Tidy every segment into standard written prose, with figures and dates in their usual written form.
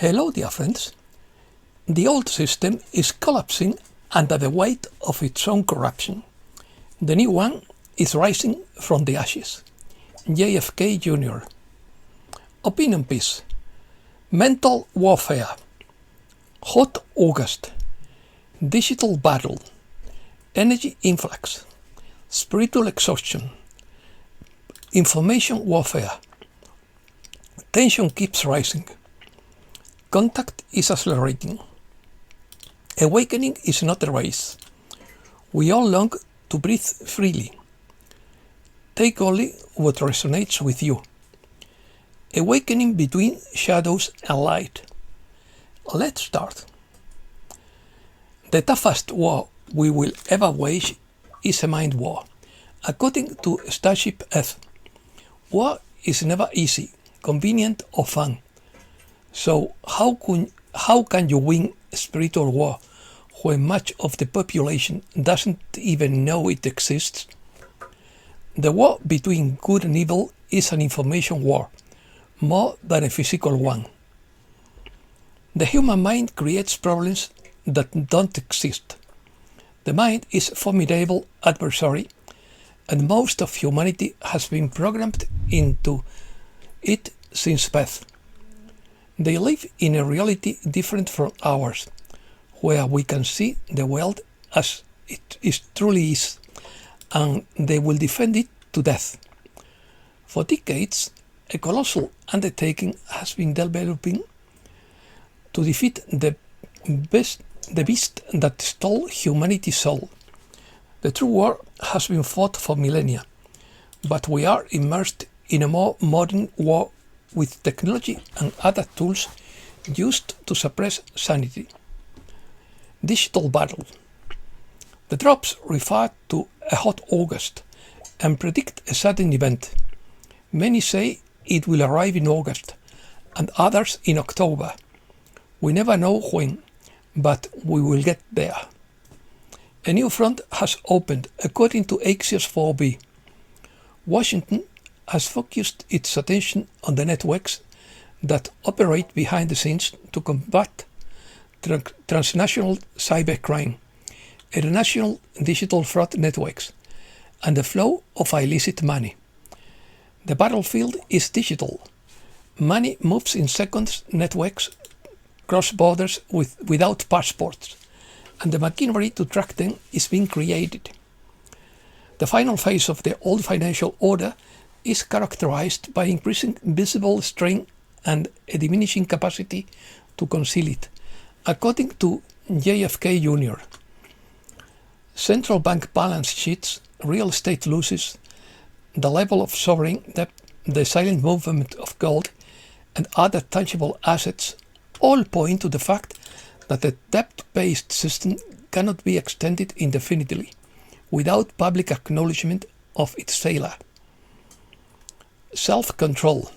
Hello, dear friends. The old system is collapsing under the weight of its own corruption. The new one is rising from the ashes. JFK Jr. Opinion piece. Mental warfare. Hot August. Digital battle. Energy influx. Spiritual exhaustion. Information warfare. Tension keeps rising. Contact is accelerating. Awakening is not a race. We all long to breathe freely. Take only what resonates with you. Awakening between shadows and light. Let's start. The toughest war we will ever wage is a mind war. According to Starship F, war is never easy, convenient or fun. So how can you win a spiritual war when much of the population doesn't even know it exists? The war between good and evil is an information war, more than a physical one. The human mind creates problems that don't exist. The mind is a formidable adversary, and most of humanity has been programmed into it since birth. They live in a reality different from ours, where we can see the world as it truly is, and they will defend it to death. For decades, a colossal undertaking has been developing to defeat the beast that stole humanity's soul. The true war has been fought for millennia, but we are immersed in a more modern war with technology and other tools used to suppress sanity. Digital battle. The drops refer to a hot August and predict a sudden event. Many say it will arrive in August and others in October. We never know when, but we will get there. A new front has opened according to Axios 4b. Washington has focused its attention on the networks that operate behind the scenes to combat transnational cybercrime, international digital fraud networks, and the flow of illicit money. The battlefield is digital. Money moves in seconds, networks cross borders without passports, and the machinery to track them is being created. The final phase of the old financial order is characterized by increasing visible strain and a diminishing capacity to conceal it, according to JFK Jr. Central bank balance sheets, real estate losses, the level of sovereign debt, the silent movement of gold, and other tangible assets all point to the fact that the debt-based system cannot be extended indefinitely without public acknowledgement of its failure. Self-control.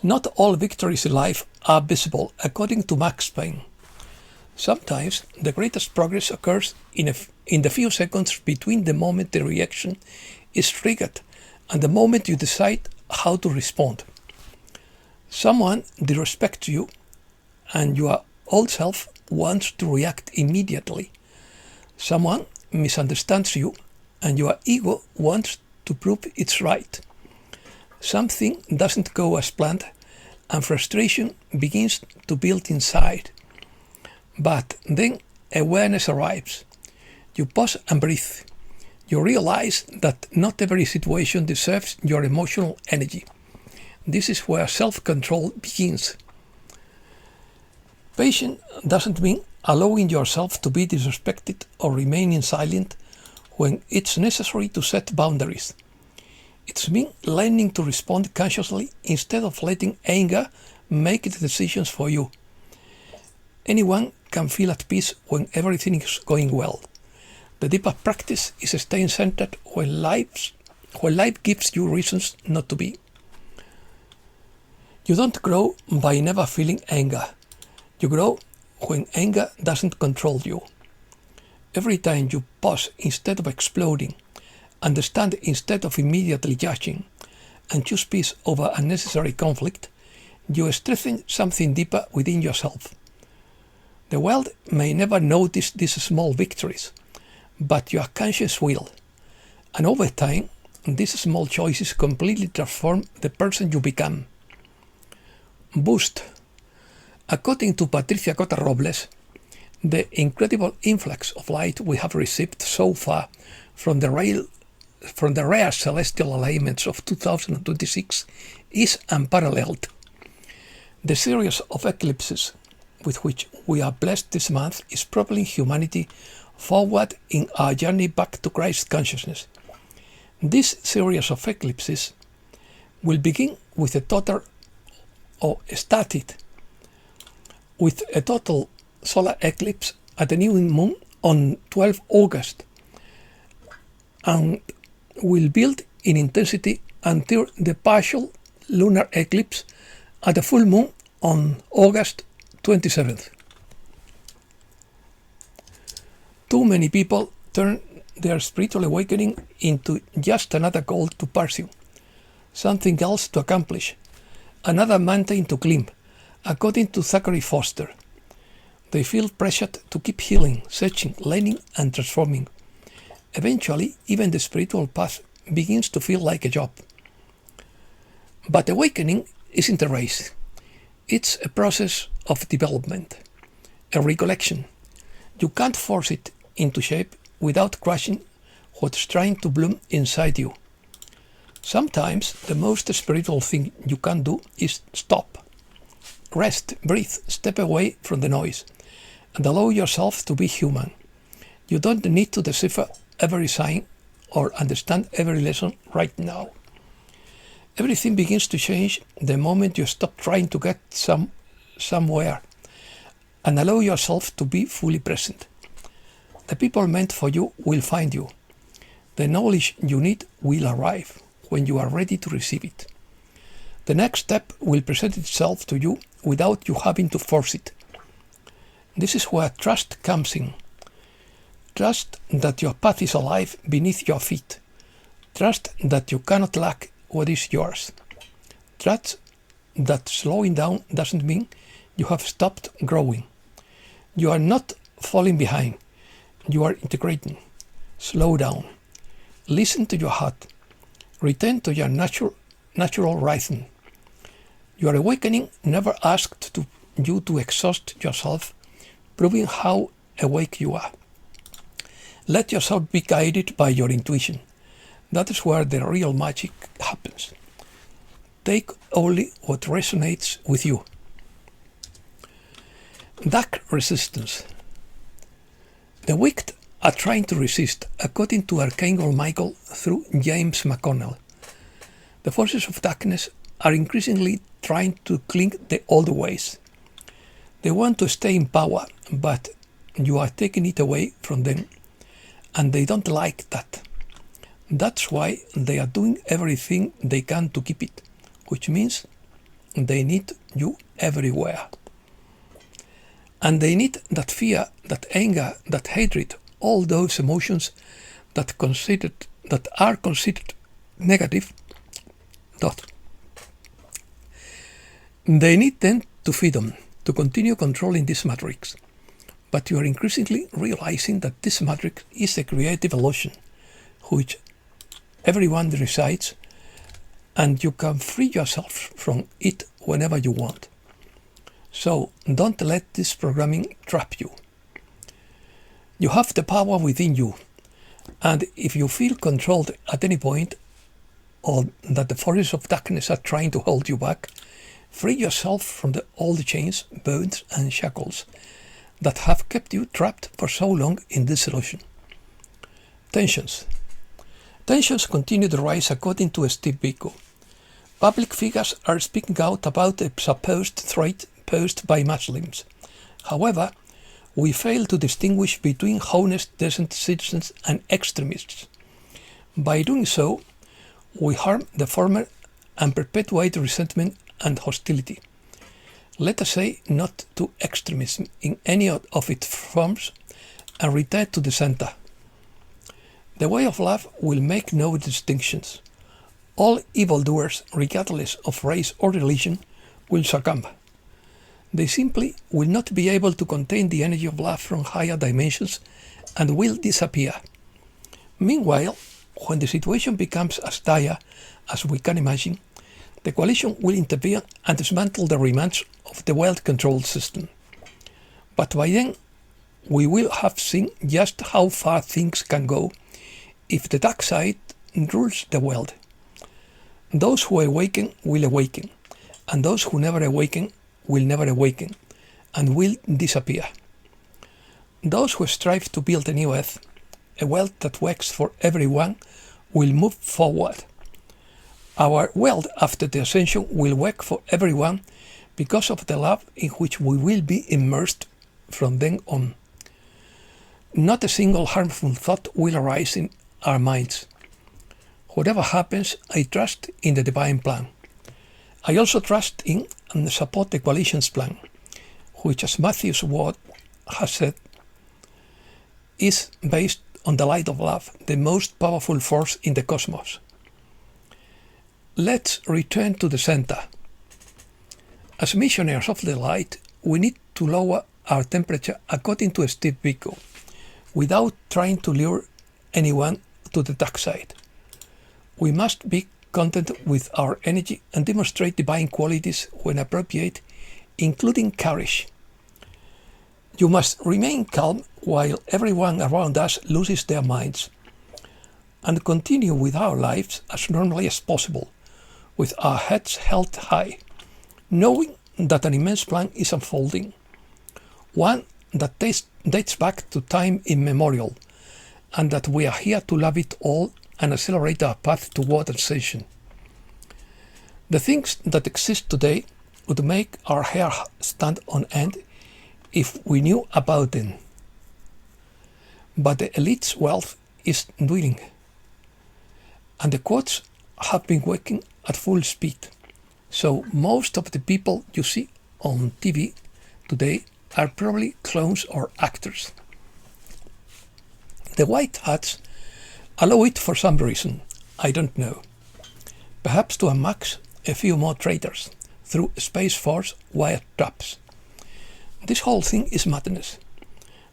Not all victories in life are visible, according to Max Payne. Sometimes the greatest progress occurs in the few seconds between the moment the reaction is triggered and the moment you decide how to respond. Someone disrespects you, and your old self wants to react immediately. Someone misunderstands you, and your ego wants to prove it's right. Something doesn't go as planned, and frustration begins to build inside. But then awareness arrives. You pause and breathe. You realize that not every situation deserves your emotional energy. This is where self-control begins. Patience doesn't mean allowing yourself to be disrespected or remaining silent when it's necessary to set boundaries. It's mean learning to respond consciously instead of letting anger make the decisions for you. Anyone can feel at peace when everything is going well. The deeper practice is staying centered when life gives you reasons not to be. You don't grow by never feeling anger. You grow when anger doesn't control you. Every time you pause instead of exploding, understand instead of immediately judging, and choose peace over unnecessary conflict, you strengthen something deeper within yourself. The world may never notice these small victories, but your conscience will. And over time, these small choices completely transform the person you become. Boost. According to Patricia Cota Robles, the incredible influx of light we have received so far from the rare celestial alignments of 2026 is unparalleled. The series of eclipses with which we are blessed this month is propelling humanity forward in our journey back to Christ consciousness. This series of eclipses will begin with started with a total solar eclipse at the new moon on 12 August and will build in intensity until the partial lunar eclipse at the full moon on August 27th. Too many people turn their spiritual awakening into just another goal to pursue, something else to accomplish, another mountain to climb, according to Zachary Foster. They feel pressured to keep healing, searching, learning, and transforming. Eventually, even the spiritual path begins to feel like a job. But awakening isn't a race. It's a process of development, a recollection. You can't force it into shape without crushing what's trying to bloom inside you. Sometimes the most spiritual thing you can do is stop. Rest, breathe, step away from the noise, and allow yourself to be human. You don't need to decipher every sign or understand every lesson right now. Everything begins to change the moment you stop trying to get somewhere and allow yourself to be fully present. The people meant for you will find you. The knowledge you need will arrive when you are ready to receive it. The next step will present itself to you without you having to force it. This is where trust comes in. Trust that your path is alive beneath your feet. Trust that you cannot lack what is yours. Trust that slowing down doesn't mean you have stopped growing. You are not falling behind. You are integrating. Slow down. Listen to your heart. Return to your natural rhythm. Your awakening never asked you to exhaust yourself, proving how awake you are. Let yourself be guided by your intuition. That is where the real magic happens. Take only what resonates with you. Dark resistance. The wicked are trying to resist, according to Archangel Michael through James McConnell. The forces of darkness are increasingly trying to cling the old ways. They want to stay in power, but you are taking it away from them, and they don't like that. That's why they are doing everything they can to keep it, which means they need you everywhere. And they need that fear, that anger, that hatred, all those emotions that are considered negative. They need them to feed them, to continue controlling this matrix. But you are increasingly realizing that this matrix is a creative illusion, which everyone resides, and you can free yourself from it whenever you want. So don't let this programming trap you. You have the power within you, and if you feel controlled at any point, or that the forces of darkness are trying to hold you back, free yourself from the old chains, bonds, and shackles that have kept you trapped for so long in this illusion. Tensions. Tensions continue to rise according to Steve Biko. Public figures are speaking out about a supposed threat posed by Muslims. However, we fail to distinguish between honest, decent citizens and extremists. By doing so, we harm the former and perpetuate resentment and hostility. Let us say not to extremism in any of its forms and return to the center. The way of love will make no distinctions. All evildoers, regardless of race or religion, will succumb. They simply will not be able to contain the energy of love from higher dimensions and will disappear. Meanwhile, when the situation becomes as dire as we can imagine, the coalition will intervene and dismantle the remains of the world control system. But by then, we will have seen just how far things can go if the dark side rules the world. Those who awaken will awaken, and those who never awaken will never awaken, and will disappear. Those who strive to build a new earth, a world that works for everyone, will move forward. Our world after the Ascension will work for everyone because of the love in which we will be immersed from then on. Not a single harmful thought will arise in our minds. Whatever happens, I trust in the divine plan. I also trust in and support the coalition's plan, which, as Matthew's word has said, is based on the light of love, the most powerful force in the cosmos. Let's return to the center. As missionaries of the light, we need to lower our temperature according to Steve Biko, without trying to lure anyone to the dark side. We must be content with our energy and demonstrate divine qualities when appropriate, including courage. You must remain calm while everyone around us loses their minds, and continue with our lives as normally as possible, with our heads held high, knowing that an immense plan is unfolding, one that dates back to time immemorial, and that we are here to love it all and accelerate our path toward ascension. The things that exist today would make our hair stand on end if we knew about them. But the elite's wealth is dwindling, and the quotes have been working at full speed. So most of the people you see on TV today are probably clones or actors. The white hats allow it for some reason, I don't know. Perhaps to unmax a few more traitors through Space Force wire traps. This whole thing is madness.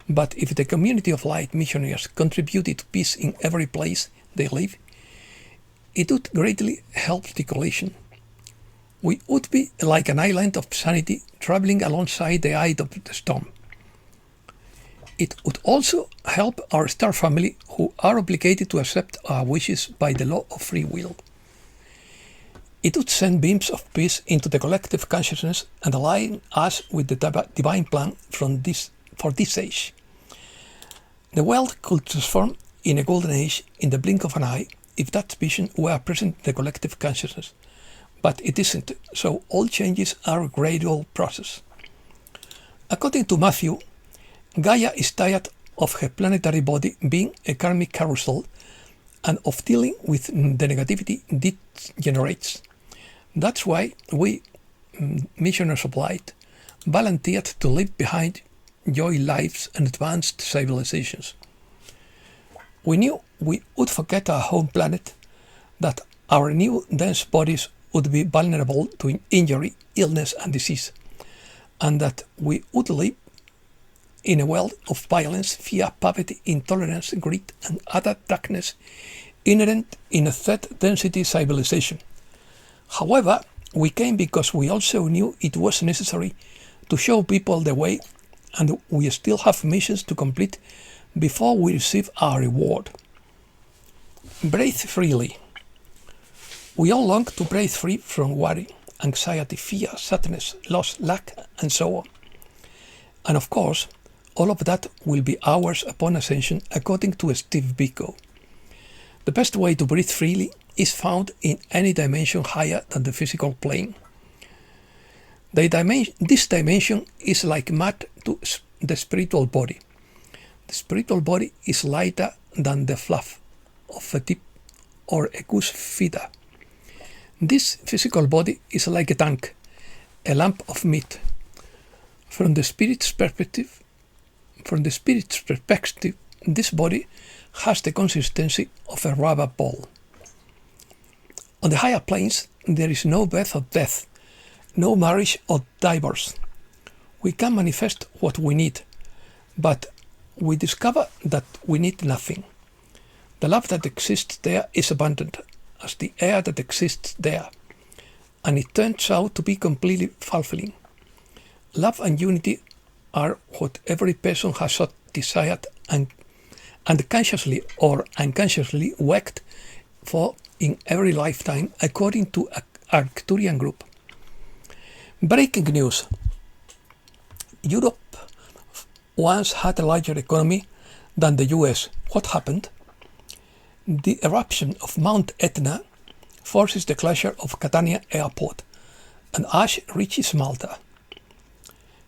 But if the community of light missionaries contributed to peace in every place they live, it would greatly help the coalition. We would be like an island of sanity traveling alongside the eye of the storm. It would also help our star family, who are obligated to accept our wishes by the law of free will. It would send beams of peace into the collective consciousness and align us with the divine plan for this age. The world could transform in a golden age in the blink of an eye if that vision were present in the collective consciousness. But it isn't, so all changes are a gradual process. According to Matthew, Gaia is tired of her planetary body being a karmic carousel and of dealing with the negativity it generates. That's why we, missionaries of light, volunteered to leave behind joy lives and advanced civilizations. We knew we would forget our home planet, that our new dense bodies would be vulnerable to injury, illness and disease, and that we would live in a world of violence, fear, poverty, intolerance, greed and other darkness inherent in a third density civilization. However, we came because we also knew it was necessary to show people the way, and we still have missions to complete before we receive our reward. Breathe freely. We all long to break free from worry, anxiety, fear, sadness, loss, lack, and so on. And of course, all of that will be ours upon ascension, according to Steve Biko. The best way to breathe freely is found in any dimension higher than the physical plane. This dimension is like mud to the spiritual body. The spiritual body is lighter than the fluff of a tip or a goose feather. This physical body is like a tank, a lump of meat. From the spirit's perspective, this body has the consistency of a rubber ball. On the higher planes, there is no birth or death, no marriage or divorce. We can manifest what we need, but we discover that we need nothing. The love that exists there is abundant as the air that exists there, and it turns out to be completely fulfilling. Love and unity are what every person has sought, desired, and consciously or unconsciously worked for in every lifetime, according to Arcturian Group. Breaking news. Europe once had a larger economy than the US. What happened? The eruption of Mount Etna forces the closure of Catania airport, and ash reaches Malta.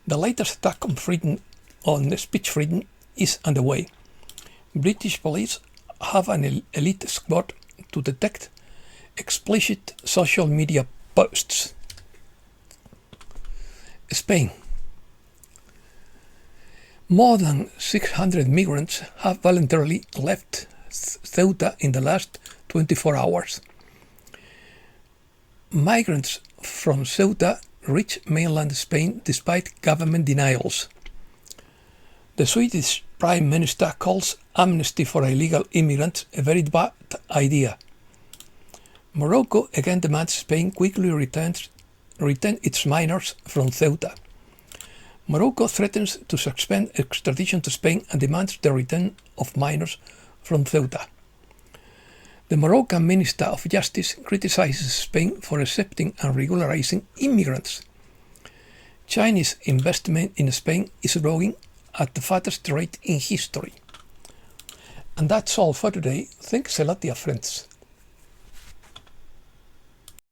The latest attack on speech freedom is underway. British police have an elite squad to detect explicit social media posts. Spain. More than 600 migrants have voluntarily left Ceuta in the last 24 hours. Migrants from Ceuta reach mainland Spain despite government denials. The Swedish Prime Minister calls amnesty for illegal immigrants a very bad idea. Morocco again demands Spain quickly return its minors from Ceuta. Morocco threatens to suspend extradition to Spain and demands the return of minors from Ceuta. The Moroccan Minister of Justice criticizes Spain for accepting and regularizing immigrants. Chinese investment in Spain is growing at the fastest rate in history. And that's all for today. Thanks a lot, dear friends.